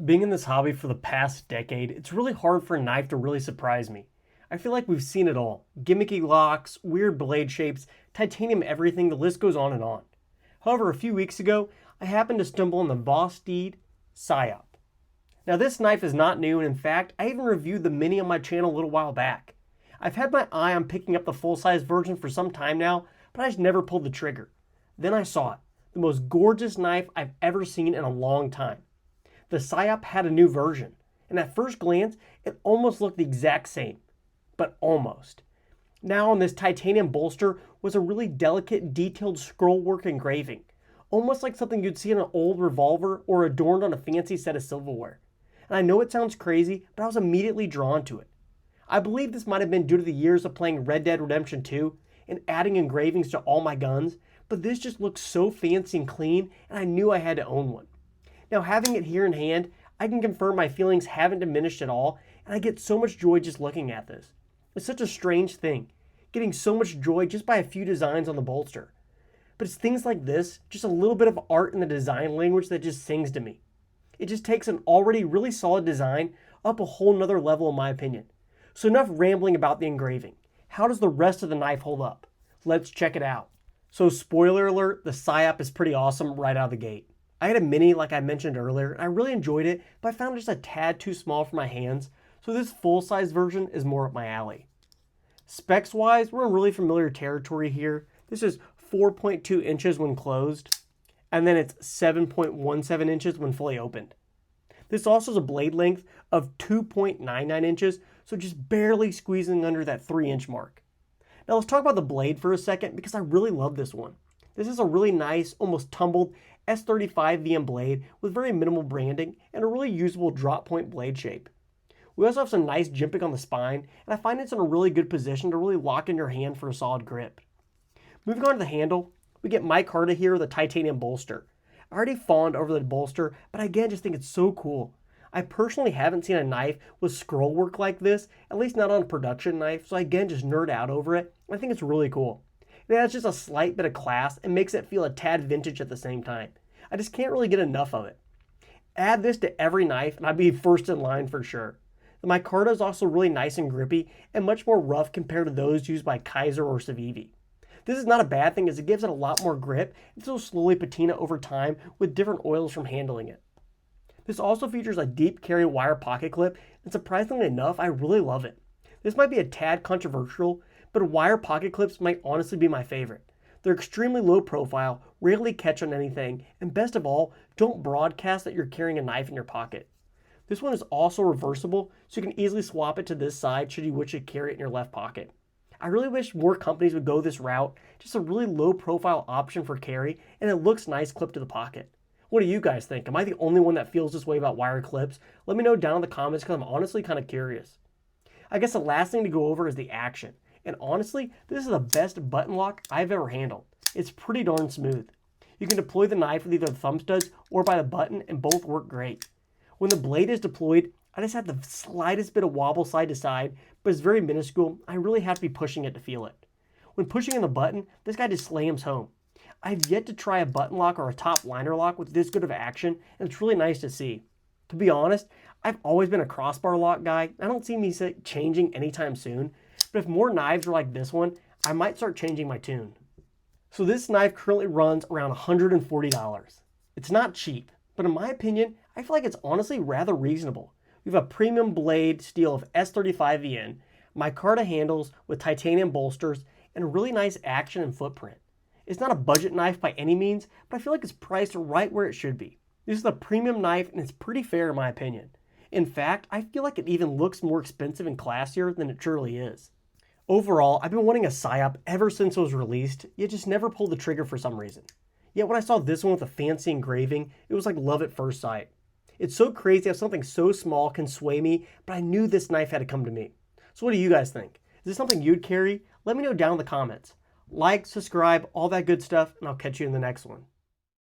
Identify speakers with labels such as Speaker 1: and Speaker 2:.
Speaker 1: Being in this hobby for the past decade, it's really hard for a knife to really surprise me. I feel like we've seen it all. Gimmicky locks, weird blade shapes, titanium everything, the list goes on and on. However, a few weeks ago, I happened to stumble on the Vosteed Psyop. Now this knife is not new, and in fact, I even reviewed the Mini on my channel a little while back. I've had my eye on picking up the full-size version for some time now, but I just never pulled the trigger. Then I saw it, the most gorgeous knife I've ever seen in a long time. The Psyop had a new version, and at first glance, it almost looked the exact same, but almost. Now on this titanium bolster was a really delicate, detailed scrollwork engraving, almost like something you'd see in an old revolver or adorned on a fancy set of silverware. And I know it sounds crazy, but I was immediately drawn to it. I believe this might have been due to the years of playing Red Dead Redemption 2 and adding engravings to all my guns, but this just looks so fancy and clean, and I knew I had to own one. Now, having it here in hand, I can confirm my feelings haven't diminished at all, and I get so much joy just looking at this. It's such a strange thing, getting so much joy just by a few designs on the bolster. But it's things like this, just a little bit of art in the design language that just sings to me. It just takes an already really solid design up a whole nother level in my opinion. So enough rambling about the engraving. How does the rest of the knife hold up? Let's check it out. So spoiler alert, the Psyop is pretty awesome right out of the gate. I had a Mini like I mentioned earlier, and I really enjoyed it, but I found it just a tad too small for my hands, so this full-size version is more up my alley. Specs-wise, we're in really familiar territory here. This is 4.2 inches when closed, and then it's 7.17 inches when fully opened. This also has a blade length of 2.99 inches, so just barely squeezing under that 3-inch mark. Now let's talk about the blade for a second because I really love this one. This is a really nice, almost tumbled S35 VM blade with very minimal branding and a really usable drop point blade shape. We also have some nice jimping on the spine, and I find it's in a really good position to really lock in your hand for a solid grip. Moving on to the handle, we get micarta here with a titanium bolster. I already fawned over the bolster, but I again just think it's so cool. I personally haven't seen a knife with scroll work like this, at least not on a production knife, so I again just nerd out over it. I think it's really cool. It adds just a slight bit of class and makes it feel a tad vintage at the same time. I just can't really get enough of it. Add this to every knife and I'd be first in line for sure. The micarta is also really nice and grippy and much more rough compared to those used by Kaiser or Civivi. This is not a bad thing as it gives it a lot more grip and so slowly patina over time with different oils from handling it. This also features a deep carry wire pocket clip, and surprisingly enough, I really love it. This might be a tad controversial, but wire pocket clips might honestly be my favorite. They're extremely low profile, rarely catch on anything, and best of all, don't broadcast that you're carrying a knife in your pocket. This one is also reversible, so you can easily swap it to this side should you wish to carry it in your left pocket. I really wish more companies would go this route, just a really low profile option for carry, and it looks nice clipped to the pocket. What do you guys think? Am I the only one that feels this way about wire clips? Let me know down in the comments because I'm honestly kind of curious. I guess the last thing to go over is the action. And honestly, this is the best button lock I've ever handled. It's pretty darn smooth. You can deploy the knife with either the thumb studs or by the button and both work great. When the blade is deployed, I just have the slightest bit of wobble side to side, but it's very minuscule. I really have to be pushing it to feel it. When pushing in the button, this guy just slams home. I've yet to try a button lock or a top liner lock with this good of action, and it's really nice to see. To be honest, I've always been a crossbar lock guy. I don't see me changing anytime soon, but if more knives are like this one, I might start changing my tune. So this knife currently runs around $140. It's not cheap, but in my opinion, I feel like it's honestly rather reasonable. We have a premium blade steel of S35VN, micarta handles with titanium bolsters, and a really nice action and footprint. It's not a budget knife by any means, but I feel like it's priced right where it should be. This is a premium knife and it's pretty fair in my opinion. In fact, I feel like it even looks more expensive and classier than it truly is. Overall, I've been wanting a Psyop ever since it was released, yet just never pulled the trigger for some reason. Yet when I saw this one with a fancy engraving, it was like love at first sight. It's so crazy how something so small can sway me, but I knew this knife had to come to me. So what do you guys think? Is this something you'd carry? Let me know down in the comments. Like, subscribe, all that good stuff, and I'll catch you in the next one.